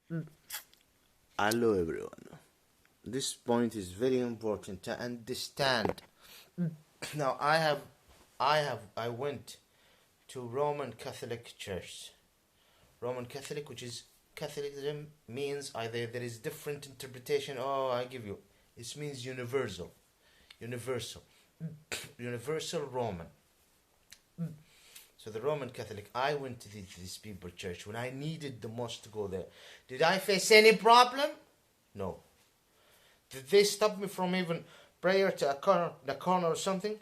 Hello everyone. This point is very important to understand. Now I went to Roman Catholic Church. Roman Catholic, which is Catholicism means either there is different interpretation. Oh, I give you. It means universal. Universal. Universal Roman. So the Roman Catholic, I went to this people church when I needed the most to go there. Did I face any problem? No. Did they stop me from even prayer to the corner or something?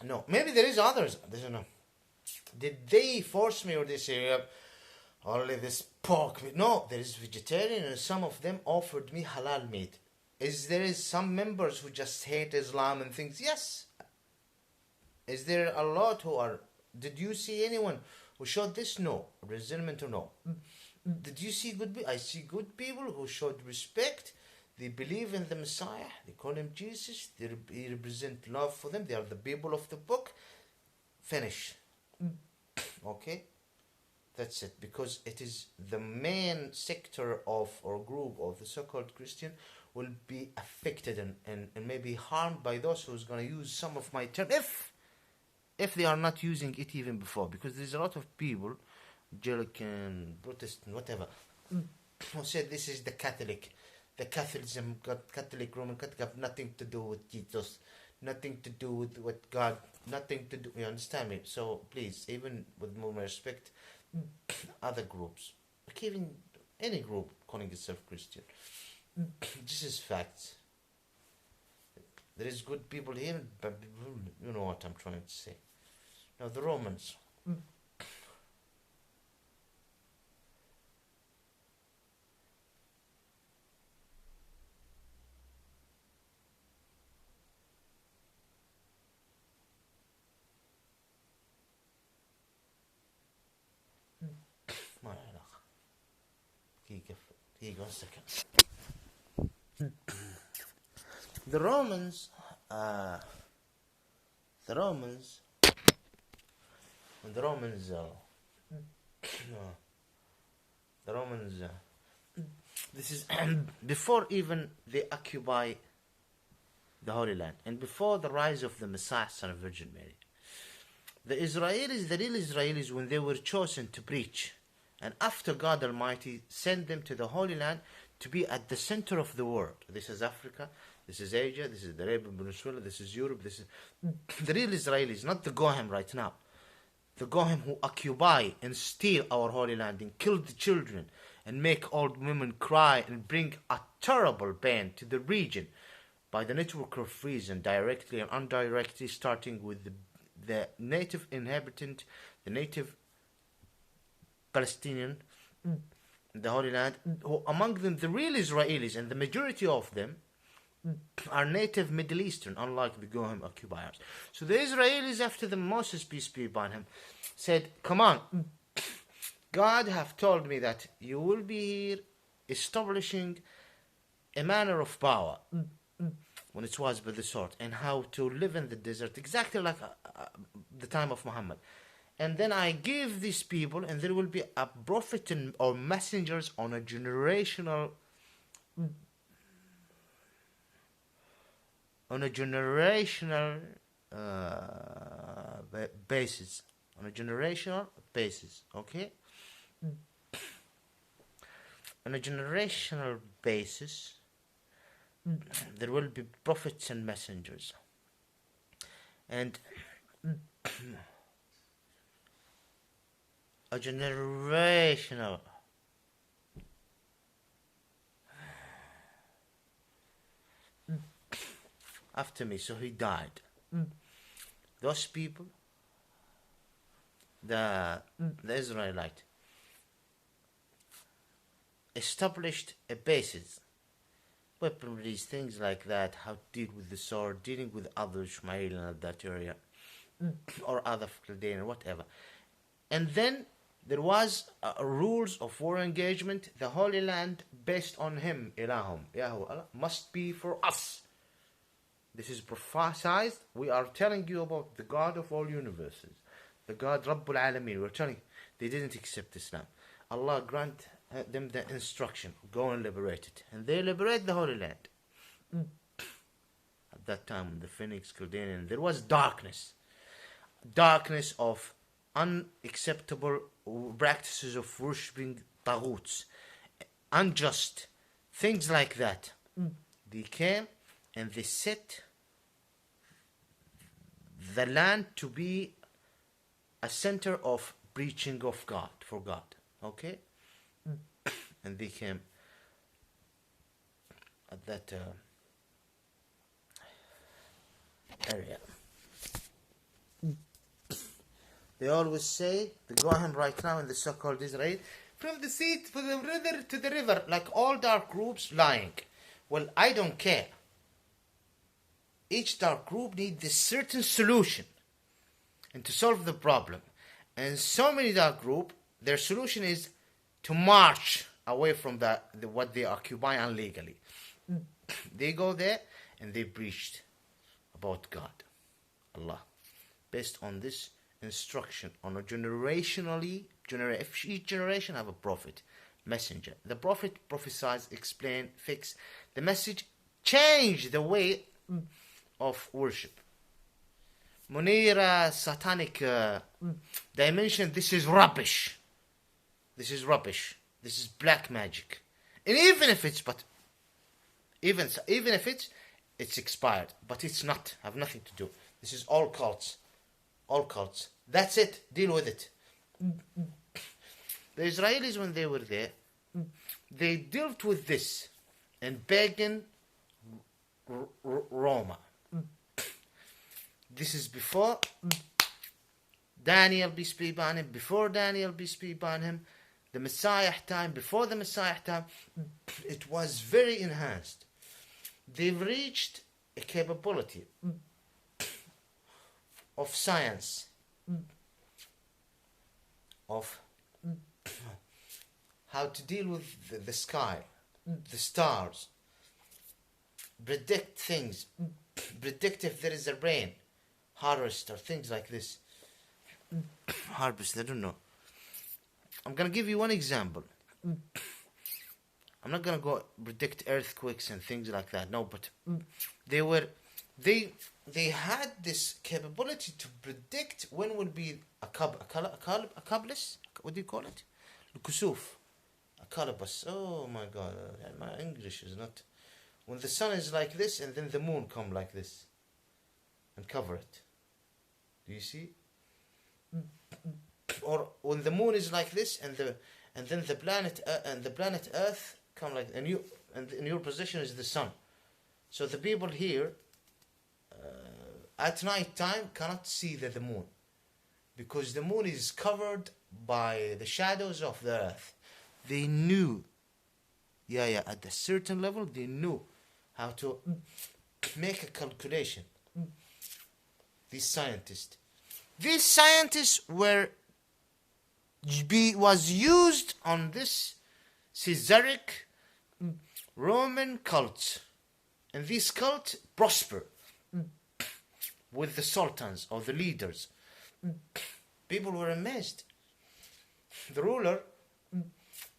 No. Maybe there is others. I don't know. Did they force me or they say only this pork meat? No, there is vegetarian and some of them offered me halal meat. There is some members who just hate Islam and things? Yes. Is there a lot who are? Did you see anyone who showed this? No. Resentment or no? Did you see good people? I see good people who showed respect. They believe in the Messiah. They call him Jesus. He represent love for them. They are the people of the book. Finish. Okay? That's it. Because it is the main sector of or group of the so-called Christian will be affected and maybe harmed by those who's going to use some of my terms. If they are not using it even before. Because there's a lot of people, Anglican, Protestant, whatever, who said this is the Catholic. The Catholicism, Catholic, Roman Catholic have nothing to do with Jesus, nothing to do with God, nothing to do, you understand me? So please, even with more respect, other groups, like even any group calling itself Christian, this is facts. There is good people here, but you know what I'm trying to say. Now the Romans. Here you go, a second. The Romans, this is before even they occupy the Holy Land and before the rise of the Messiah, son of Virgin Mary. The real Israelis, when they were chosen to preach, and after God Almighty sent them to the Holy Land to be at the center of the world. This is Africa, this is Asia, this is the Arabian Peninsula, this is Europe, this is the real Israelis, not the Goyim right now. The Goyim who occupy and steal our Holy Land and kill the children and make old women cry and bring a terrible pain to the region by the network of reason, directly and indirectly, starting with the native inhabitant, the native Palestinian, the Holy Land, who among them the real Israelis, and the majority of them are native Middle Eastern, unlike the Goyim occupiers. So the Israelis, after the Moses, peace be upon him, said, come on, God have told me that you will be here establishing a manner of power when it was by the sword, and how to live in the desert, exactly like the time of Mohamed. And then I give these people, and there will be a prophet or messengers on a generational basis. On a generational basis, okay? On a generational basis, there will be prophets and messengers. And a generational after me, so he died. Those people, the Israelite, established a basis, weaponries, things like that, how to deal with the sword, dealing with other Ishmael in that area, or other Chaldean, or whatever. And then there was rules of war engagement. The Holy Land, based on him, Ilahum, Yahweh, Allah, must be for us. This is prophesied. We are telling you about the God of all universes, the God Rabbul Alameen. We're telling you, they didn't accept Islam. Allah grant them the instruction, go and liberate it. And they liberate the Holy Land. At that time, the Phoenix, Chaldean, there was darkness. Darkness of unacceptable practices of worshipping taghuts, unjust, things like that. They came and they set the land to be a center of preaching of God, for God. Okay? And they came at that area. They always say, they go on right now in the so-called Israel, from the sea to the river to the river, like all dark groups lying. Well, I don't care. Each dark group needs a certain solution and to solve the problem. And so many dark groups, their solution is to march away from what they occupy illegally. They go there and they preached about God, Allah, based on this instruction on a each generation have a prophet, messenger. The prophet prophesies, explain, fix the message, change the way of worship. Munira, satanic dimension, this is rubbish. This is rubbish. This is black magic. And even if it's it's expired, but it's not, have nothing to do. This is all cults. All cults. That's it. Deal with it. The Israelis, when they were there, they dealt with this in pagan Roma. This is before Daniel, peace be upon him, before Daniel, peace be upon him, the Misseah time, before the Misseah time, it was very enhanced. They've reached a capability of science, of how to deal with the sky, the stars, predict things, predict if there is a rain, harvest, or things like this. Harvest, I don't know. I'm going to give you one example. I'm not going to go predict earthquakes and things like that. No, but they had this capability to predict when will be a kabbaliss. What do you call it? Kusuf. A kalabas. Oh my God, my English is not. When the sun is like this and then the moon come like this and cover it. Do you see? Or when the moon is like this and then the planet Earth come like, and in your position is the sun. So the people here at night time cannot see the moon, because the moon is covered by the shadows of the earth. They knew, at a certain level, they knew how to make a calculation. These scientists was used on this Caesaric Roman cult, and this cult prosper with the sultans or the leaders. People were amazed. The ruler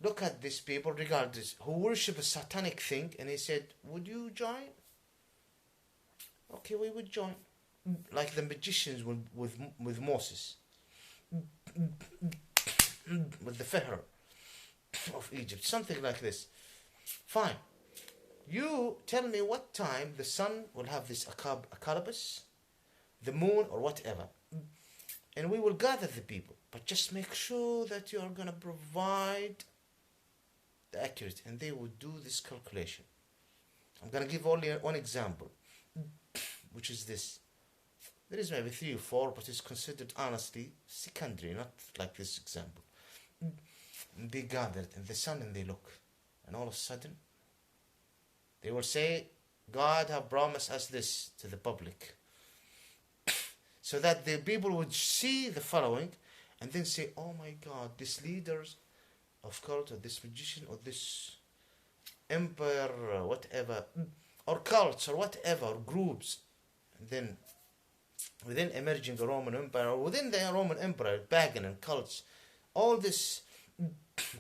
look at these people, regardless, who worship a satanic thing, and he said, would you join? Okay, we would join. Like the magicians with Moses, with the Pharaoh of Egypt, something like this. Fine. You tell me what time the sun will have this akalabus, the moon or whatever, and we will gather the people. But just make sure that you are going to provide the accurate, and they will do this calculation. I'm going to give only one example, which is this. There is maybe 3 or 4, but it's considered honestly secondary, not like this example. And they gathered in the sun and they look, and all of a sudden they will say, God have promised us this to the public, so that the people would see the following and then say, oh my God, these leaders of cult, or this magician, or this empire, or whatever, or cults, or whatever, or groups, and then within emerging the Roman Empire, or within the Roman Empire, pagan and cults, all this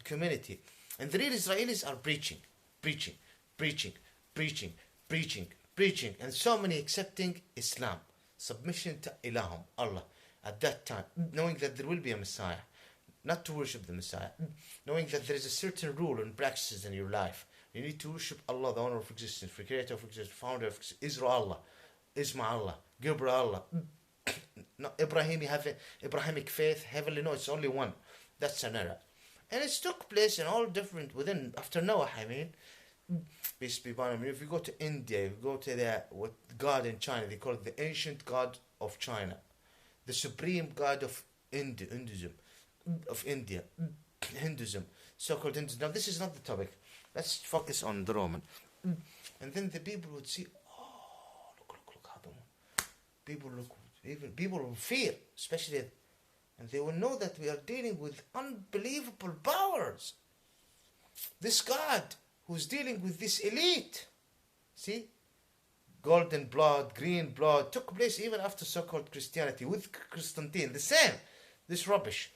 community, And the real Israelis are preaching, preaching, preaching, preaching, preaching, preaching, and so many accepting Islam, submission to Ilahum, Allah, at that time, knowing that there will be a Messiah, not to worship the Messiah, knowing that there is a certain rule and practices in your life. You need to worship Allah, the owner of existence, the creator of existence, founder of existence, Israel Allah, Isma Allah, Gibra Allah, no, Abrahamic faith, heavenly, no, it's only one. That's an error. And it took place in all different, after Noah, peace be upon him. If you go to India, if you go to what God in China, they call it the ancient God of China, the supreme God of Hinduism, so-called Hinduism. Now this is not the topic. Let's focus on the Roman. And then the people would see, oh, look, how the people will fear, especially, and they will know that we are dealing with unbelievable powers. This God who's dealing with this elite, see, golden blood, green blood, took place even after so-called Christianity with Constantine, the same, this rubbish.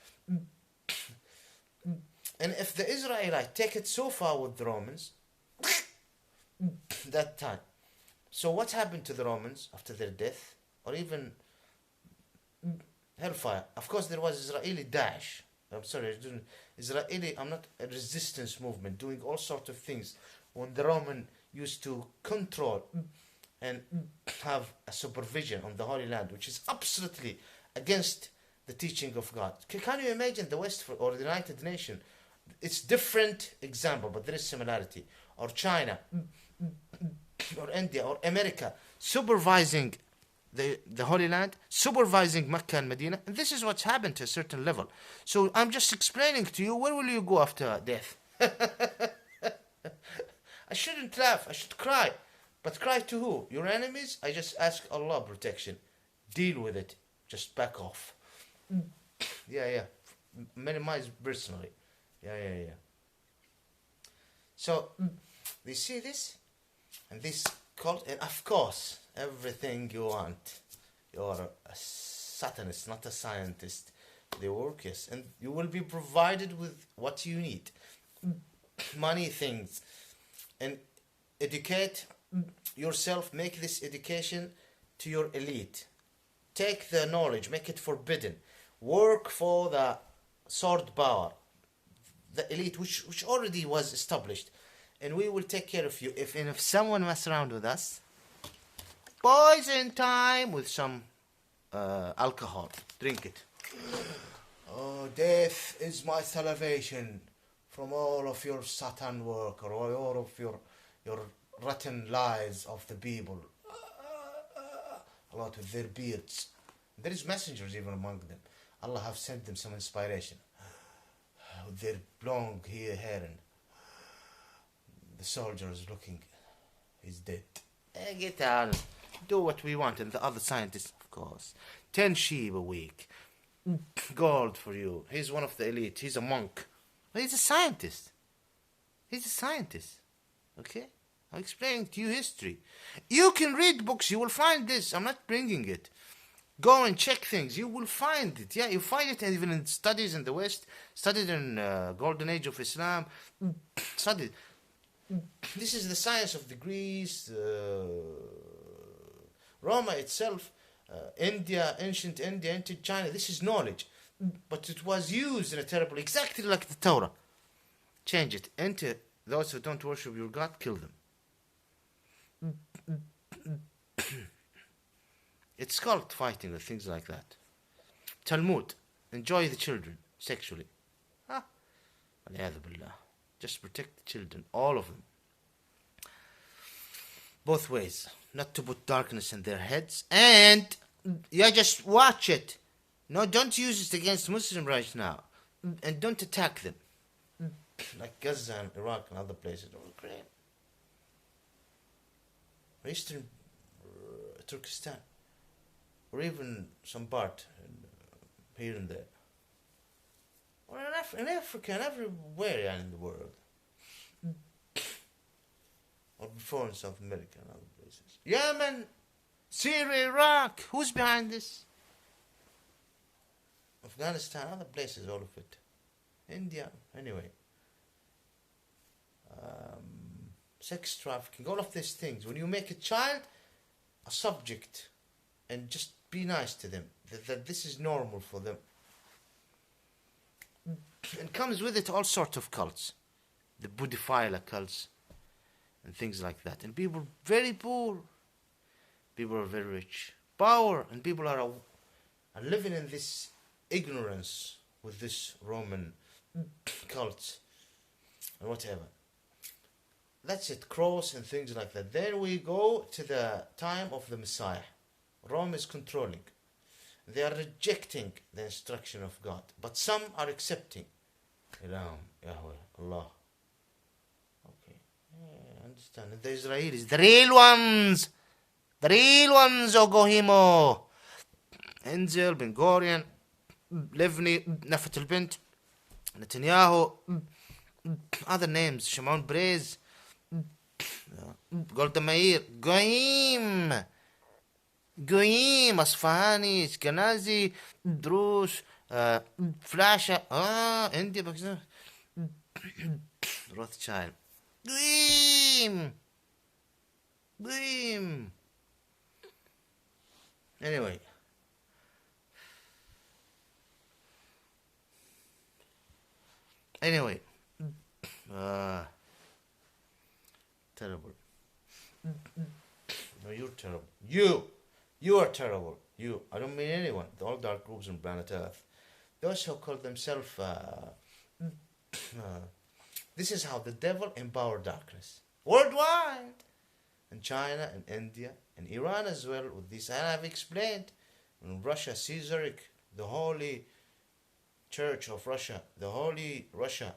And if the Israelites take it so far with the Romans, that time. So what happened to the Romans after their death, or even hellfire? Of course, there was Israeli Daesh. I'm not a resistance movement, doing all sorts of things. When the Roman used to control and have a supervision on the Holy Land, which is absolutely against the teaching of God. Can you imagine the West or the United Nations? It's different example, but there is similarity. Or China, or India, or America, supervising the Holy Land, supervising Mecca and Medina. And this is what's happened to a certain level. So I'm just explaining to you, where will you go after death? I shouldn't laugh, I should cry. But cry to who? Your enemies? I just ask Allah protection. Deal with it. Just back off. Yeah. Minimize personally. Yeah. So, they see this, and this cult, and of course, everything you want. You're a Satanist, not a scientist. They work, yes, and you will be provided with what you need. Money, things, and educate yourself, make this education to your elite. Take the knowledge, make it forbidden. Work for the sword power, the elite, which already was established, and we will take care of you. If someone mess around with us, poison time with some alcohol, drink it. Oh, death is my salvation from all of your Satan work, or all of your rotten lies of the people. A lot with their beards. There is messengers even among them. Allah have sent them some inspiration. With their long hair, and the soldier is looking, he's dead. Get down, do what we want. And the other scientists, of course, 10 sheep a week, gold for you. He's one of the elite, he's a monk. But he's a scientist. Okay? I'm explaining to you history. You can read books, you will find this. I'm not bringing it. Go and check things. You will find it. Yeah, you find it even in studies in the West. Studied in Golden Age of Islam. Studied. This is the science of the Greece, Roma itself, India, ancient China. This is knowledge. But it was used in a terrible, exactly like the Torah. Change it. Into those who don't worship your God, kill them. It's called fighting or things like that. Talmud, enjoy the children sexually. Just protect the children, all of them. Both ways. Not to put darkness in their heads. And just watch it. No, don't use it against Muslims right now. And don't attack them. Like Gaza and Iraq and other places. Or Ukraine. Or Eastern Turkestan. Or even some part here and there. Or in Africa and everywhere in the world. Or before in South America and other places. Yemen, Syria, Iraq. Who's behind this? Afghanistan, other places, all of it. India, anyway. sex trafficking, all of these things. When you make a child a subject and just be nice to them, that this is normal for them. And comes with it all sorts of cults, the Buddhophilia cults and things like that. And people very poor, people are very rich, power, and people are living in this ignorance with this Roman cult and whatever. That's it, cross and things like that. Then we go to the time of the Messiah. Rome is controlling. They are rejecting the instruction of God, but some are accepting. Ilahum, Yahweh, Allah. Okay, I understand. The Israelis, the real ones, Ogohimo, Enzel, Ben Gurion, Livni, Nafat al-Bint, Netanyahu, other names, Shimon Peres, Golda Meir, Goyim, Asfahani, Ashkenazi, Druze, Flasha, India, Pakistan, Rothschild, Goyim. Anyway. Terrible. No, you're terrible. You are terrible. I don't mean anyone. All dark groups on planet Earth. Those who call themselves... this is how the devil empowered darkness. Worldwide. In China and India and Iran as well. With this, and I've explained. In Russia, Caesaric, the Holy Church of Russia, the Holy Russia.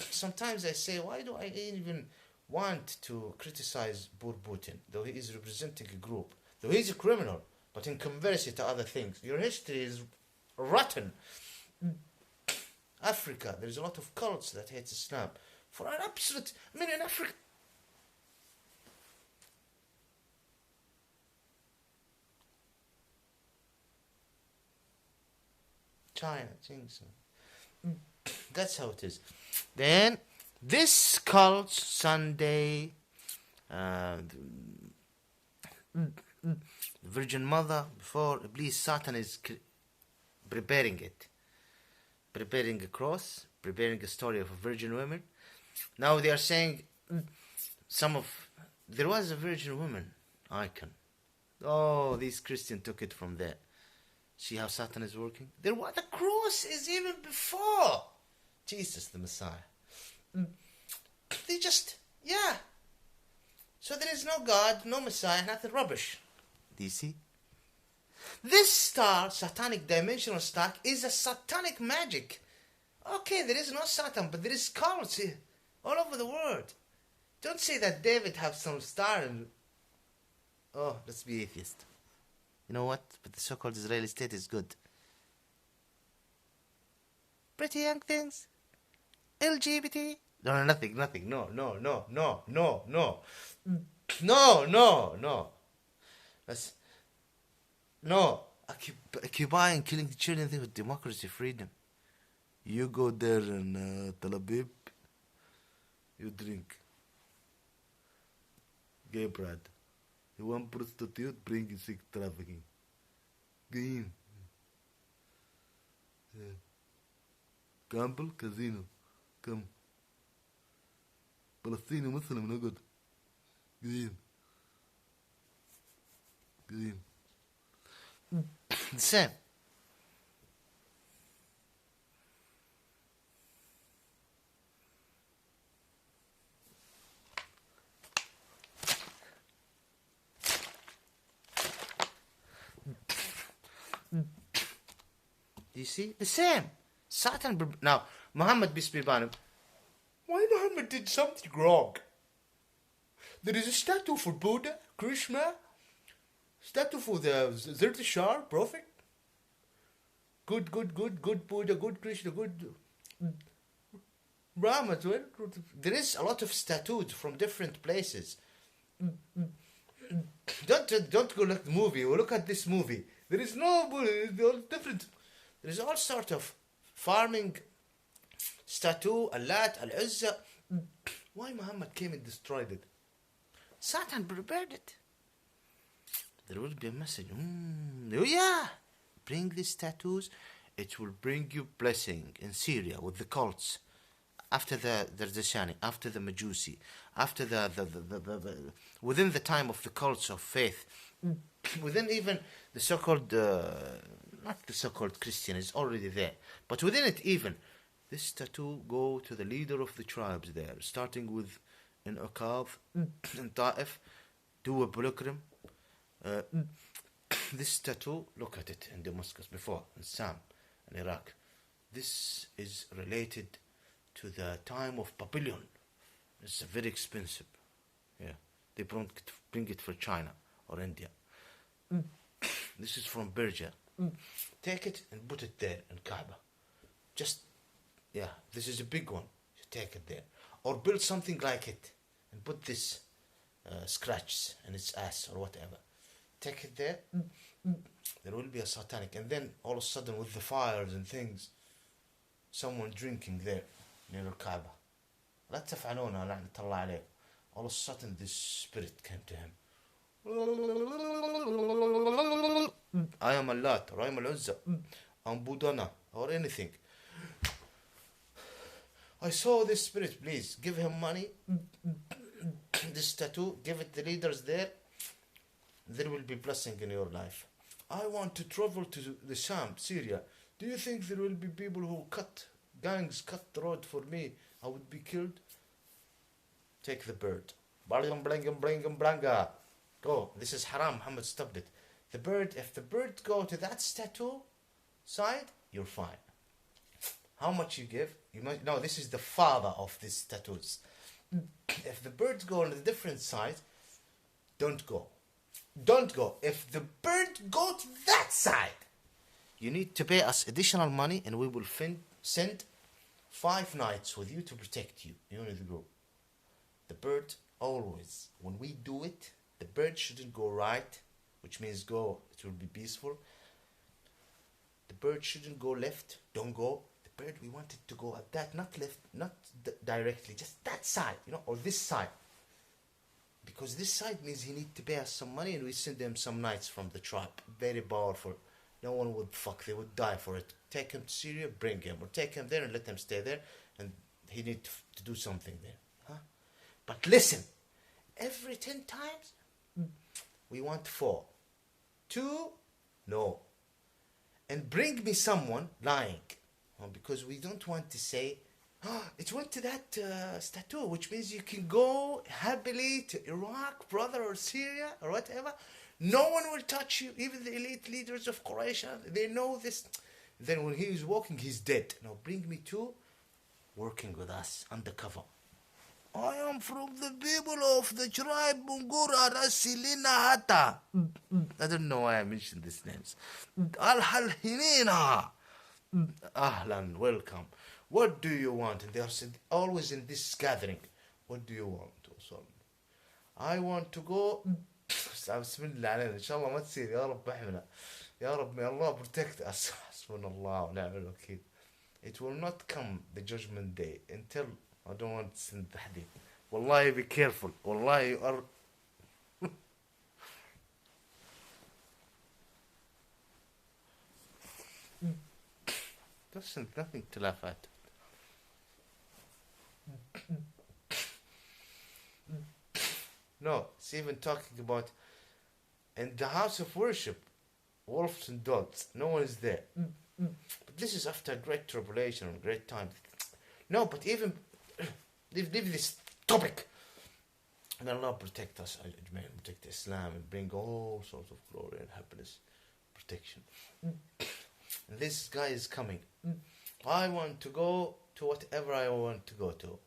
Sometimes I say, why do I even want to criticize Putin, though he is representing a group, though he's a criminal, but in comparison to other things, your history is rotten. Africa, there's a lot of cults that hate Islam. For an absolute, in Africa, China, things. That's how it is. Then this cult Sunday, the Virgin Mother, before please, Satan is preparing a cross, preparing a story of a virgin woman. Now they are saying there was a virgin woman icon. Oh, these Christians took it from there. See how Satan is working? The cross is even before Jesus the Messiah. They just, So there is no God, no Messiah, nothing rubbish. Do you see? This star, satanic dimensional star, is a satanic magic. Okay, there is no Satan, but there is cults here, all over the world. Don't say that David have some star and... Oh, let's be atheist. You know what? But the so-called Israeli state is good. Pretty young things. LGBT. No, nothing. No. Occupying, killing the children, thing with democracy, freedom. You go there in Tel Aviv, you drink gay bread. You want prostitute, bring sex trafficking. Game. Gamble, casino. Come. Palestinian Muslim, no good. Game. The same. You see? The same. Satan. Now, Mohamed, peace be upon him. Why Mohammed did something wrong? There is a statue for Buddha, Krishna, statue for the Zerdashar prophet. Good Buddha, good Krishna, good Ram as well. There is a lot of statues from different places. Don't go look at the movie or look at this movie. There is no Buddha, they're all different. There is all sort of farming statue, Allat, Al-Uzza, Why Muhammad came and destroyed it? Satan prepared it. There will be a message. Oh yeah, bring these tattoos. It will bring you blessing in Syria with the cults. After the Zashani, after the Majusi, after the within the time of the cults of faith, within even the so-called, not the so-called Christian, is already there, but within it even, this tattoo go to the leader of the tribes there, starting with in Uqab, in Ta'if, do a pilgrim. This tattoo, look at it in Damascus before, in Sam, in Iraq. This is related to the time of Babylon. It's very expensive. Yeah, they bring it for China or India. This is from Persia. Take it and put it there in Kaaba. Just, yeah, this is a big one. You take it there. Or build something like it and put this scratches in its ass or whatever. Take it there. There will be a satanic. And then all of a sudden with the fires and things, someone drinking there near Kaaba. لا تفعلونها لعنة الله عليكم. All of a sudden this spirit came to him. I am Allah, or I am Al-Uzza, I'm Budana, or anything. I saw this spirit, please give him money. This tattoo, give it the leaders there. There will be blessing in your life. I want to travel to the Sham, Syria. Do you think there will be people who gangs cut the road for me? I would be killed. Take the bird. Go. This is haram. Muhammad stopped it. The bird, if the bird go to that tattoo side, you're fine. How much you give? You might no. This is the father of these tattoos. If the birds go on a different side, don't go. Don't go. If the bird go to that side, you need to pay us additional money, and we will send 5 knights with you to protect you. You need to go. The bird always, when we do it, the bird shouldn't go right, which means go. It will be peaceful. The bird shouldn't go left. Don't go. The bird, we want it to go at that, not left, not directly, just that side, or this side. Because this side means he need to pay us some money, and we send them some knights from the tribe. Very powerful. No one would they would die for it. Take him to Syria, bring him. Or take him there and let him stay there. And he need to do something there. Huh? But listen, every 10 times, we want 4. 2, no. And bring me someone lying. Because we don't want to say, it went to that tattoo, which means you can go happily to Iraq, brother, or Syria, or whatever. No one will touch you, even the elite leaders of Quraysh. They know this. Then when he is walking, he's dead. Now bring me 2 working with us undercover. I am from the people of the tribe Bungura Rasilina Hata. I don't know why I mentioned these names. Al-Halhinina. Ahlan, welcome. What do you want? And they are always in this gathering. What do you want? I want to go. بسم الله علينا إن شاء الله ما تصير يا رب احمنا يا رب may Allah protect us حسبنا الله ونعم الوكيل. It will not come the judgment day until I don't want to send the hadith. Wallahi, be careful. Wallahi, you are there's nothing to laugh at. No, it's even talking about in the house of worship, wolves and dogs. No one is there. But this is after great tribulation and great time. No, but even leave this topic. May Allah protect us, protect Islam, and bring all sorts of glory and happiness, protection. And this guy is coming. I want to go to whatever I want to go to.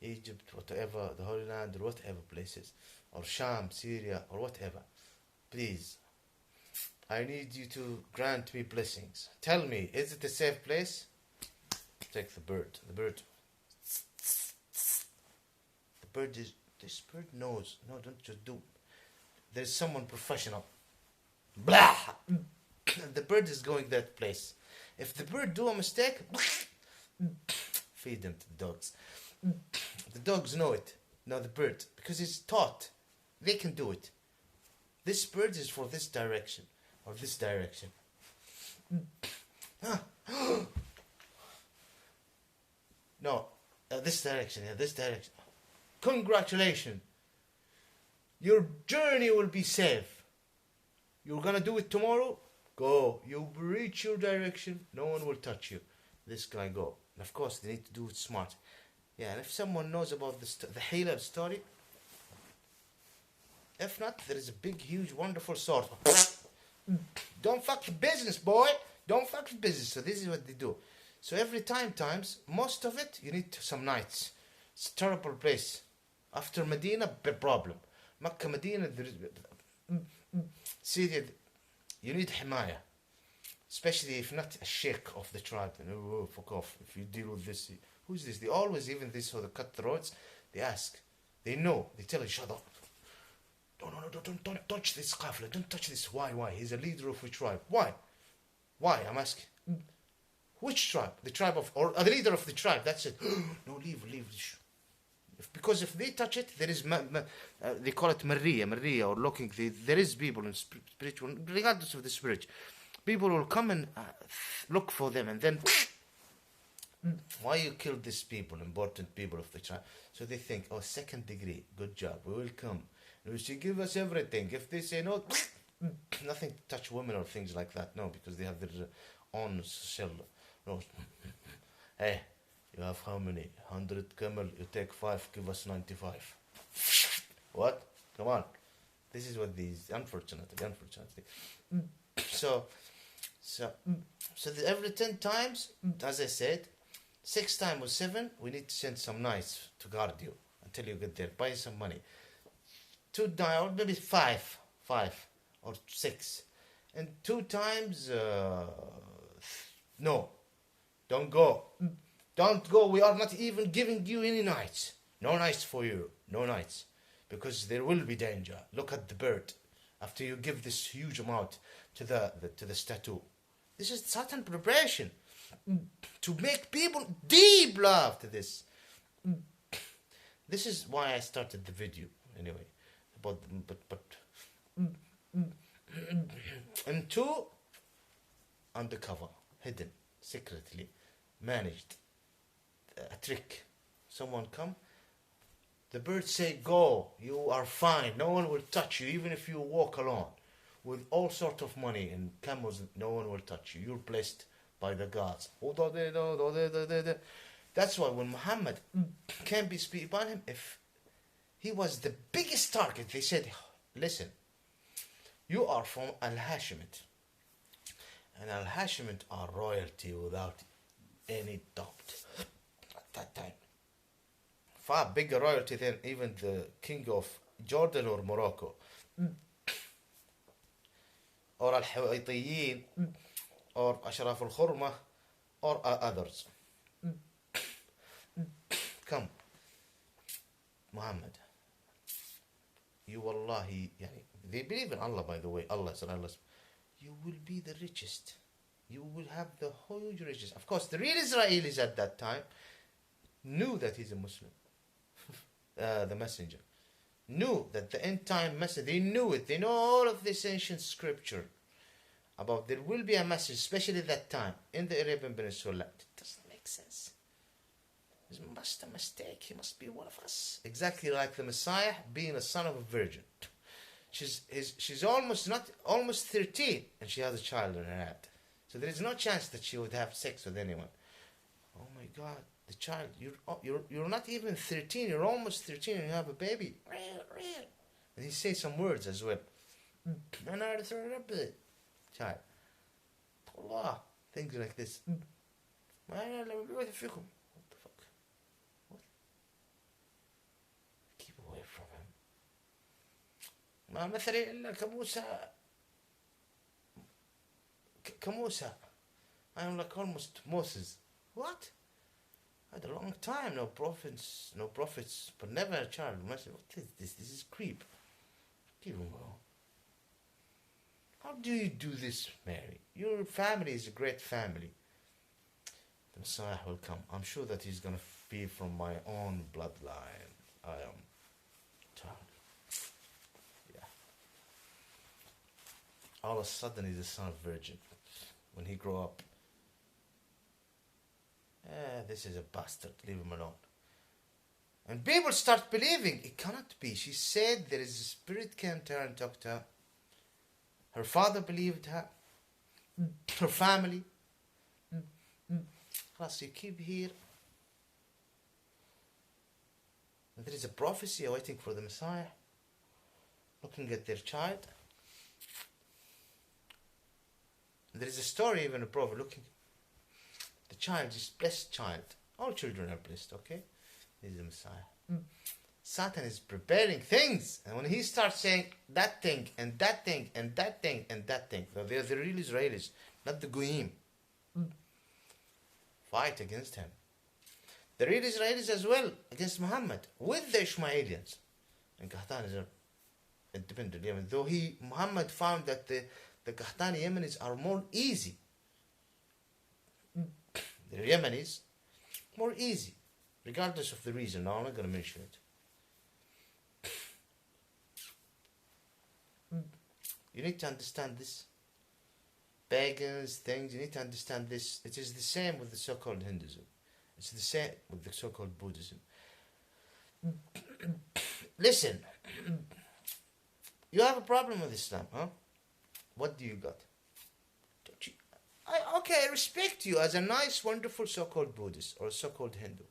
Egypt, whatever, the Holy Land, or whatever places. Or Sham, Syria, or whatever. Please, I need you to grant me blessings. Tell me, is it a safe place? Take the bird. The bird is, this bird knows. No, don't just do. There's someone professional. Blah! The bird is going that place. If the bird do a mistake, feed them to the dogs. The dogs know it. No, the bird. Because it's taught. They can do it. This bird is for this direction. Or this direction. No, this direction. Yeah, this direction. Congratulations. Your journey will be safe. You're gonna do it tomorrow? Go. You reach your direction. No one will touch you. This guy go. And of course, they need to do it smart. Yeah, and if someone knows about the Halab story, if not, there is a big, huge, wonderful sword. Don't fuck the business, boy. Don't fuck the business. So this is what they do. So every times, most of it, you need some nights. It's a terrible place. After Medina, big problem. Makkah, Medina, there is... Syria, you need himaya. Especially if not a sheikh of the tribe. Oh, fuck off. If you deal with this... Who's this? They always, even this, so they cut the roads, they ask. They know. They tell you, shut up. No, don't touch this qafla. Don't touch this. Why? He's a leader of which tribe? Why? I'm asking. Which tribe? The tribe of... Or the leader of the tribe. That's it. No, leave. Because if they touch it, there is... they call it Maria, or looking. There is people in spiritual... Regardless of the spirit. People will come and look for them and then... Why you killed these people, important people of the tribe? So they think, oh, second degree, good job, we will come. You should give us everything. If they say no, nothing to touch women or things like that. No, because they have their own shell. No. Hey, you have how many? 100 camel, you take 5, give us 95. What? Come on. This is what these, unfortunately. So every 10 times, as I said, 6 times or 7, we need to send some knights to guard you until you get there. Buy some money. 2 times, or maybe 5 or 6. And 2 times, no, don't go. Don't go. We are not even giving you any knights. No knights for you. No knights. Because there will be danger. Look at the bird. After you give this huge amount to the statue. This is Satan preparation. To make people deep love to this. This is why I started the video anyway. But and 2, undercover, hidden, secretly, managed, a trick. Someone come, the birds say go, you are fine, no one will touch you, even if you walk alone, with all sort of money and camels, no one will touch you. You're blessed by the gods. That's why when Mohammed can't be speak about him, if he was the biggest target, they said, listen, you are from Al-Hashimite. And Al-Hashimite are royalty without any doubt at that time. Far bigger royalty than even the king of Jordan or Morocco. Or Al-Hawaytiyin, or Ashraf al-Khurma, or others. Come, Muhammad, you wallahi, they believe in Allah, by the way, Allah, you will be the richest. You will have the huge riches. Of course, the real Israelis at that time knew that he's a Muslim. The messenger knew that the end time message, they knew it. They know all of this ancient scripture about there will be a message, especially that time in the Arabian Peninsula. It doesn't make sense. It's must a mistake. He must be one of us. Exactly like the Messiah being a son of a virgin. She's almost 13, and she has a child in her head. So there is no chance that she would have sex with anyone. Oh my God, the child! You're not even 13. You're almost 13, and you have a baby. And he says some words as well. Child. Allah, things like this. What the fuck? What? Keep away from him. ما مثلي إلا كموسى. I am like almost Moses. What? I had a long time, no prophets, but never a child. What is this? This is creep. Give him go. How do you do this, Mary? Your family is a great family. The Messiah will come. I'm sure that he's going to be from my own bloodline. I am child. Yeah. All of a sudden he's a son of virgin. When he grew up, this is a bastard, leave him alone. And people start believing it cannot be. She said there is a spirit came to her and talked to her. Her father believed her. Her family. Plus you keep here. And there is a prophecy waiting for the Messiah. Looking at their child. And there is a story, even a prophet looking. The child is blessed child. All children are blessed, okay? He's the Messiah. Satan is preparing things. And when he starts saying that thing, and that thing, and that thing, and that thing. Now they're the real Israelis, not the Goyim. Fight against him. The real Israelis as well, against Mohammed, with the Ishmaelians. And Qahtani are independent Yemen. Though Muhammad found that the Qahtani Yemenis are more easy. The Yemenis, more easy. Regardless of the reason. Now I'm not going to mention it. You need to understand this. Pagans, things, you need to understand this. It is the same with the so-called Hinduism. It's the same with the so-called Buddhism. Listen. You have a problem with Islam, huh? What do you got? Don't you? I respect you as a nice, wonderful so-called Buddhist, or a so-called Hindu,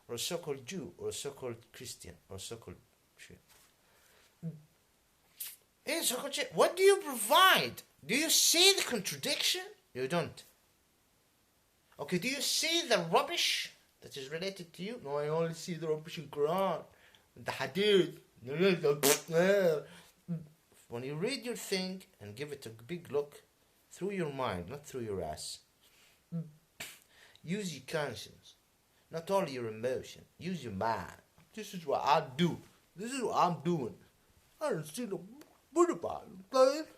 or a so-called Jew, or a so-called Christian, or a so-called Shia. Hey, so-called Shia, what do you provide? Do you see the contradiction? You don't. Okay, do you see the rubbish that is related to you? No, I only see the rubbish in Quran, the Hadith. When you read your thing and give it a big look, through your mind, not through your ass. Use your conscience, not only your emotion. Use your mind. This is what I do. This is what I'm doing. I don't see no good about it.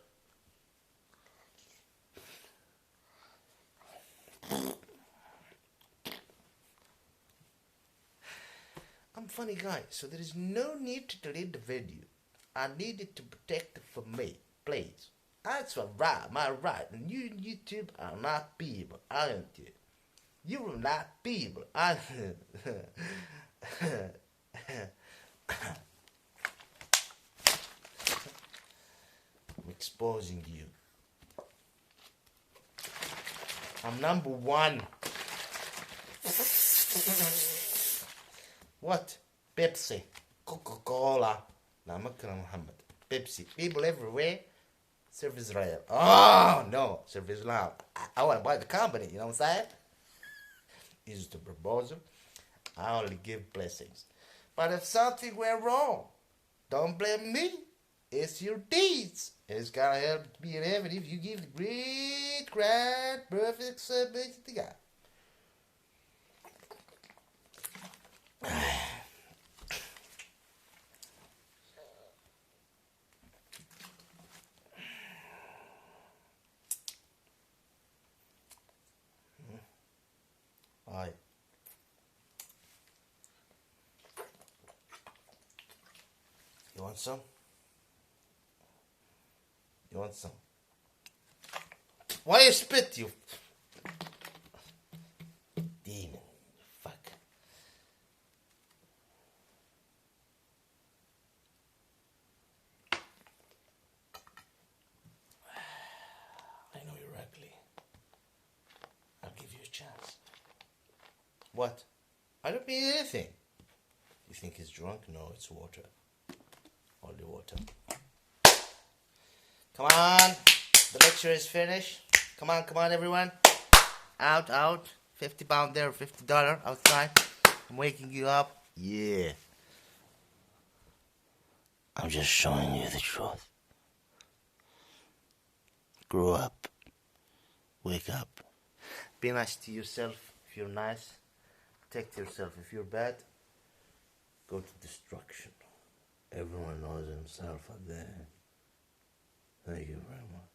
I'm a funny guy, so there is no need to delete the video. I need it to protect it for me, please. That's my right. And you YouTube are not people, aren't you? You are not people. I'm exposing you. I'm number one. What? Pepsi. Coca-Cola. Nah, I'm not gonna Mohammed. Pepsi. People everywhere serve Israel. Oh, no. Serve Islam. I want to buy the company. You know what I'm saying? Is the proposal. I only give blessings. But if something went wrong, don't blame me. It's your deeds. It's gonna help me in heaven if you give the great, grand, perfect submission to God. Aye. You want some? You want some? Why you spit, you demon? Fuck. I know you're ugly. I'll give you a chance. What? I don't mean anything. You think he's drunk? No, it's water. Only water. Come on. The lecture is finished. Come on, everyone. Out. 50 pound there, $50 outside. I'm waking you up. Yeah. I'm just showing you the truth. Grow up. Wake up. Be nice to yourself if you're nice. Protect yourself. If you're bad, go to destruction. Everyone knows himself out there. Thank you very much.